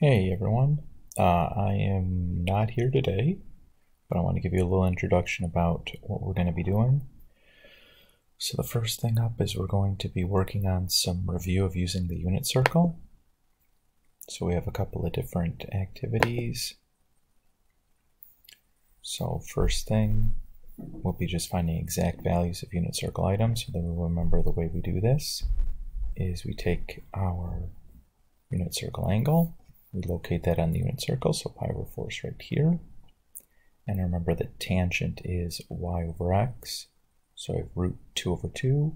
Hey everyone, I am not here today, but I want to give you a little introduction about what we're going to be doing. So the first thing up is we're going to be working on some review of using the unit circle. So we have a couple of different activities. So first thing, we'll be just finding exact values of unit circle items. So then we'll remember the way we do this is we take our unit circle angle. We locate that on the unit circle, so pi over 4 is right here. And remember that tangent is y over x. So I have root 2 over 2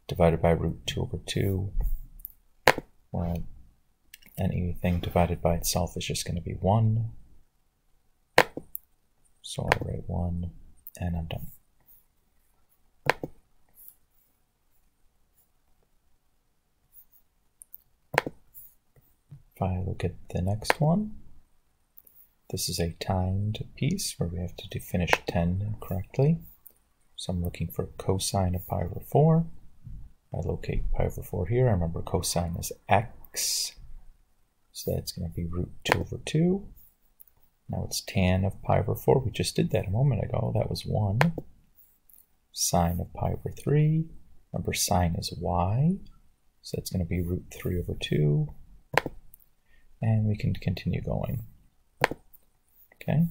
divided by root 2 over 2. Well, anything divided by itself is just going to be 1. So I'll write 1, and I'm done. If I look at the next one, this is a timed piece where we have to finish 10 correctly. So I'm looking for cosine of pi over 4. I locate pi over 4 here. I remember cosine is x, so that's going to be root 2 over 2. Now it's tan of pi over 4. We just did that a moment ago. That was 1. Sine of pi over 3. Remember sine is y, so that's going to be root 3 over 2. And we can continue going. Okay.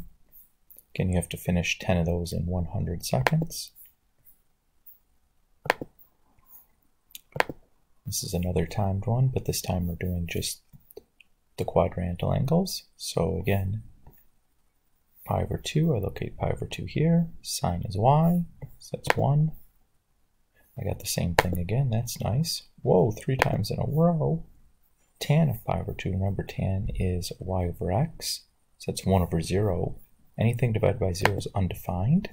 Again, you have to finish 10 of those in 100 seconds. This is another timed one, but this time we're doing just the quadrantal angles. So again, pi over 2, I locate pi over 2 here. Sine is y, so that's 1. I got the same thing again, that's nice. Whoa, 3 times in a row. Tan of pi over 2, remember tan is y over x, so that's 1 over 0. Anything divided by 0 is undefined.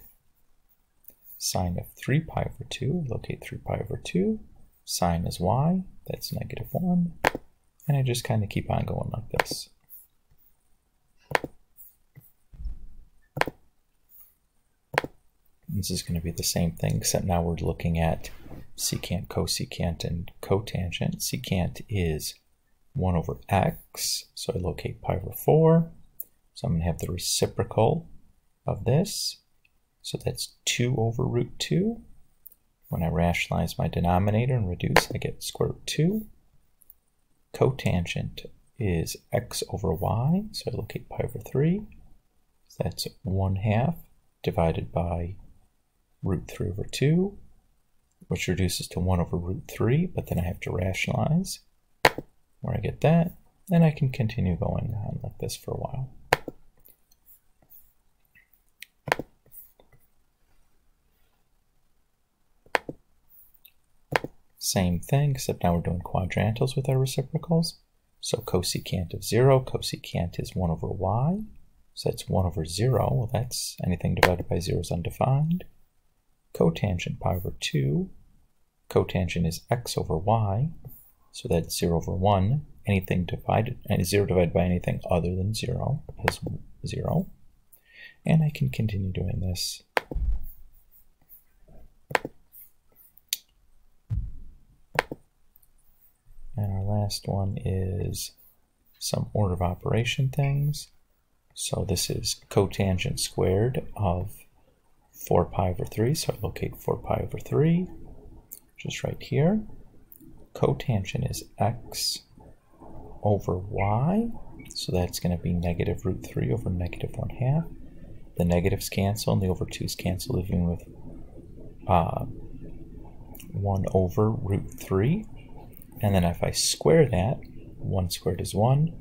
Sine of 3 pi over 2, locate 3 pi over 2. Sine is y, that's negative 1. And I just kind of keep on going like this. This is going to be the same thing, except now we're looking at secant, cosecant, and cotangent. Secant is 1 over x, so I locate pi over 4. So I'm going to have the reciprocal of this, so that's 2 over root 2. When I rationalize my denominator and reduce, I get square root 2. Cotangent is x over y, so I locate pi over 3. So that's 1/2 divided by root 3 over 2, which reduces to 1 over root 3, but then I have to rationalize where I get that, and I can continue going on like this for a while. Same thing, except now we're doing quadrantals with our reciprocals. So cosecant of 0, cosecant is 1 over y, so that's 1 over 0. Well, that's anything divided by 0 is undefined. Cotangent pi over 2, cotangent is x over y, so that's 0 over 1. Anything divided, 0 divided by anything other than 0 is 0. And I can continue doing this. And our last one is some order of operation things. So this is cotangent squared of 4 pi over 3. So I locate 4 pi over 3, just right here. Cotangent is x over y, so that's going to be negative root 3 over negative 1/2. The negatives cancel and the over 2's cancel, leaving with 1 over root 3. And then if I square that, 1 squared is 1,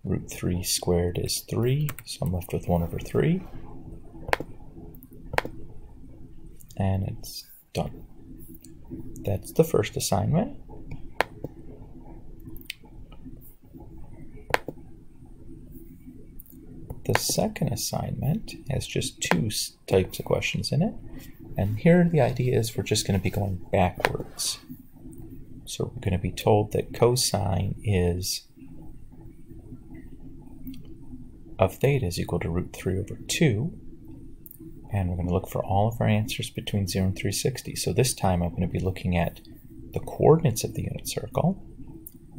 root 3 squared is 3, so I'm left with 1 over 3. And it's done. That's the first assignment. The second assignment has just 2 types of questions in it. And here the idea is we're just going to be going backwards. So we're going to be told that cosine of theta is equal to root 3 over 2. And we're going to look for all of our answers between 0 and 360. So this time I'm going to be looking at the coordinates of the unit circle.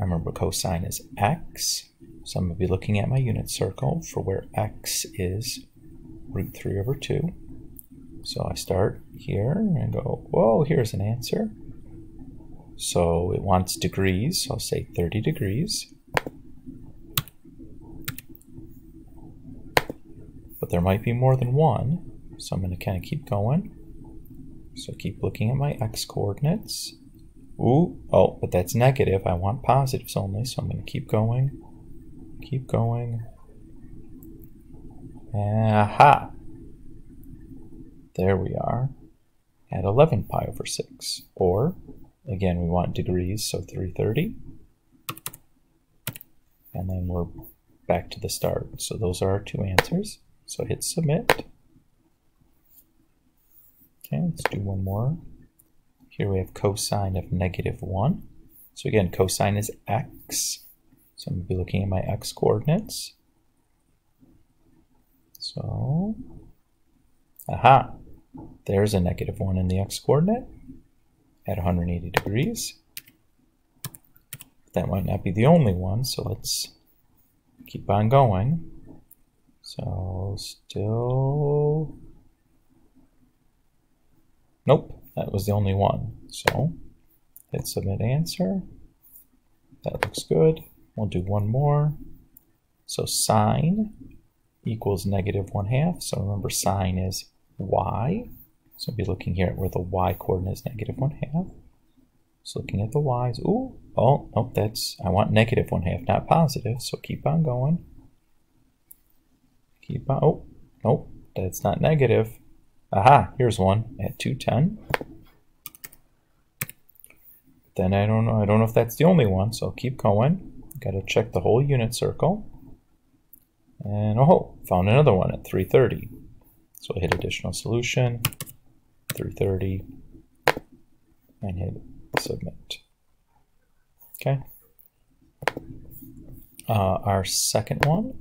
I remember cosine is x, So I'm going to be looking at my unit circle for where x is root 3 over 2. So I start here and go, whoa, here's an answer. So it wants degrees, so I'll say 30 degrees. But there might be more than one, so I'm going to kind of keep going. So keep looking at my x coordinates. Ooh, oh, but that's negative. I want positives only, so I'm going to keep going. Keep going. Aha! There we are at 11 pi over 6. Or, again, we want degrees, so 330. And then we're back to the start. So those are our two answers. So hit submit. Okay, let's do one more. Here we have cosine of -1. So again, cosine is x. So I'm going to be looking at my x coordinates. So, aha, there's a -1 in the x coordinate at 180 degrees. That might not be the only one, so let's keep on going. So still, nope, that was the only one. So hit submit answer. That looks good. We'll do one more. So sine equals -1/2. So remember, sine is y. So I'll be looking here at where the y coordinate is -1/2. So looking at the y's. Ooh, oh, nope, I want -1/2, not positive. So keep on going. Keep on. Oh, nope, that's not negative. Aha, here's one at 210. Then I don't know if that's the only one, so I'll keep going. Got to check the whole unit circle. And oh, found another one at 330. So I hit additional solution, 330, and hit submit. Okay. Our second one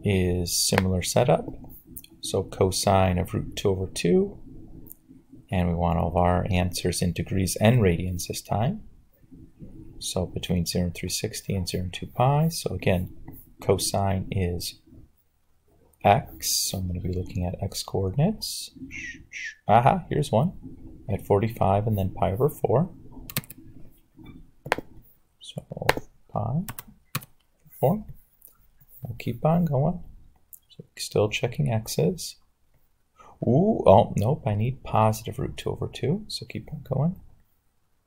is similar setup. So cosine of root 2 over 2. And we want all of our answers in degrees and radians this time. So between 0 and 360 and 0 and 2 pi. So again, cosine is x. So I'm going to be looking at x coordinates. Aha, here's one at 45 and then pi over 4. So pi over 4. We'll keep on going. So still checking x's. Ooh, oh, nope, I need positive root 2 over 2. So keep on going.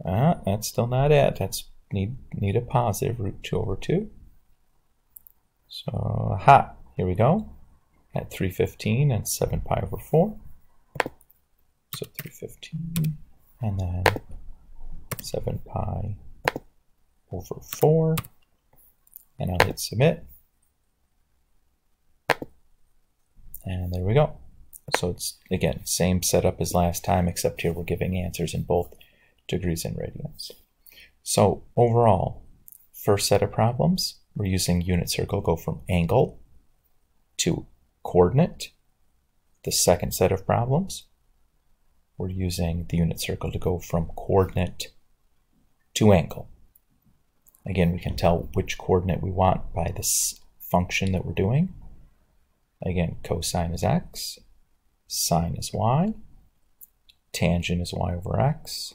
That's still not it. That's need a positive root 2 over 2. So, aha, here we go. At 315 and 7 pi over 4. So 315 and then 7 pi over 4. And I'll hit submit. And there we go. So it's, again, same setup as last time, except here we're giving answers in both degrees and radians. So overall, first set of problems, we're using unit circle, go from angle to coordinate. The second set of problems, we're using the unit circle to go from coordinate to angle. Again, we can tell which coordinate we want by this function that we're doing. Again, cosine is x, sine is y, tangent is y over x,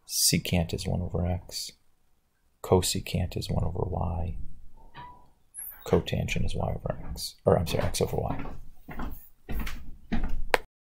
secant is 1 over x, cosecant is 1 over y, cotangent is y over x, or I'm sorry, x over y.